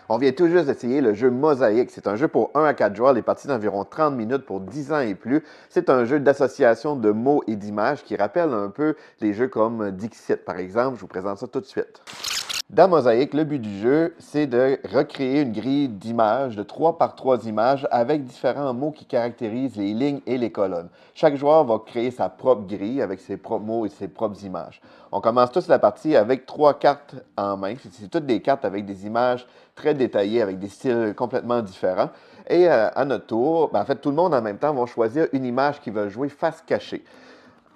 On vient tout juste d'essayer le jeu Mosaïque. C'est un jeu pour 1 à 4 joueurs, les parties d'environ 30 minutes pour 10 ans et plus. C'est un jeu d'association de mots et d'images qui rappelle un peu les jeux comme Dixit, par exemple. Je vous présente ça tout de suite. Dans Mosaïque, le but du jeu, c'est de recréer une grille d'images, de 3 par 3 images, avec différents mots qui caractérisent les lignes et les colonnes. Chaque joueur va créer sa propre grille avec ses propres mots et ses propres images. On commence tous la partie avec 3 cartes en main. C'est toutes des cartes avec des images très détaillées, avec des styles complètement différents. Et à notre tour, en fait, tout le monde en même temps va choisir une image qui va jouer face cachée.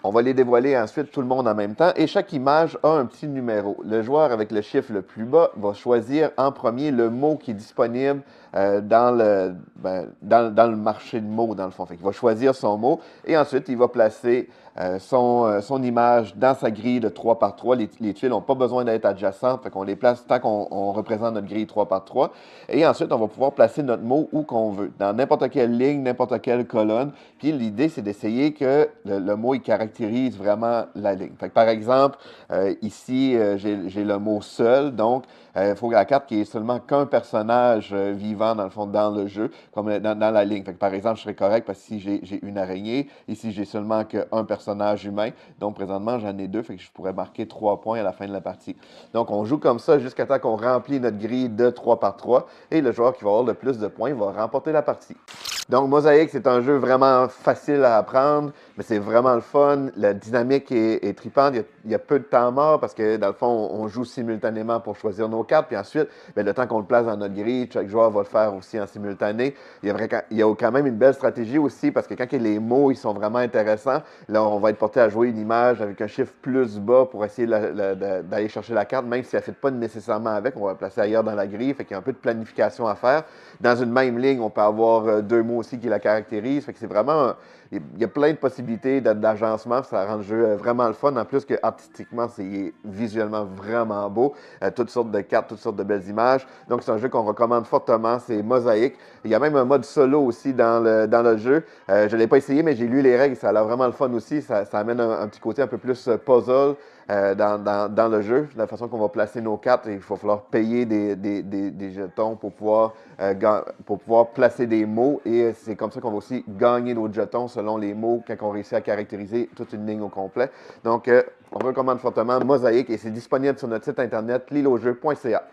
On va les dévoiler ensuite tout le monde en même temps et chaque image a un petit numéro. Le joueur avec le chiffre le plus bas va choisir en premier le mot qui est disponible dans le marché de mots, dans le fond. Fait qu'il va choisir son mot et ensuite il va placer son image dans sa grille de 3 par 3. Les tuiles n'ont pas besoin d'être adjacentes, fait qu'on les place tant qu'on représente notre grille 3 par 3. Et ensuite, on va pouvoir placer notre mot où qu'on veut, dans n'importe quelle ligne, n'importe quelle colonne. Puis l'idée, c'est d'essayer que le mot, il caractérise vraiment la ligne. Fait que, par exemple, ici, j'ai le mot seul, donc il faut la carte qui ait seulement qu'un personnage vivant, dans le fond, dans le jeu, comme dans la ligne. Fait que, par exemple, je serais correct parce que si j'ai une araignée, ici, j'ai seulement qu'un personnage humain. Donc, présentement, j'en ai deux, fait que je pourrais marquer 3 points à la fin de la partie. Donc, on joue comme ça jusqu'à temps qu'on remplit notre grille de 3 par 3 et le joueur qui va avoir le plus de points va remporter la partie. Donc, Mosaïque, c'est un jeu vraiment facile à apprendre, mais c'est vraiment le fun. La dynamique est tripante. Il y a peu de temps mort parce que, dans le fond, on joue simultanément pour choisir nos cartes. Puis ensuite, bien, le temps qu'on le place dans notre grille, chaque joueur va le faire aussi en simultané. Il y a quand même une belle stratégie aussi parce que quand les mots ils sont vraiment intéressants, là, on va être porté à jouer une image avec un chiffre plus bas pour essayer d'aller chercher la carte, même si elle ne fit pas nécessairement avec. On va la placer ailleurs dans la grille. Fait qu'il y a un peu de planification à faire. Dans une même ligne, on peut avoir deux mots aussi qui la caractérisent. Fait que c'est vraiment... Il y a plein de possibilités d'agencement. Ça rend le jeu vraiment le fun. En plus que artistiquement, c'est visuellement vraiment beau. Toutes sortes de cartes, toutes sortes de belles images. Donc, c'est un jeu qu'on recommande fortement. C'est Mosaïque. Il y a même un mode solo aussi dans le jeu. Je ne l'ai pas essayé, mais j'ai lu les règles. Ça a l'air vraiment le fun aussi. Ça amène un petit côté un peu plus puzzle. Dans le jeu, la façon qu'on va placer nos cartes, il va falloir payer des jetons pour pouvoir placer des mots et c'est comme ça qu'on va aussi gagner nos jetons selon les mots quand on réussit à caractériser toute une ligne au complet. Donc, on recommande fortement Mosaïque et c'est disponible sur notre site internet lilojeu.ca.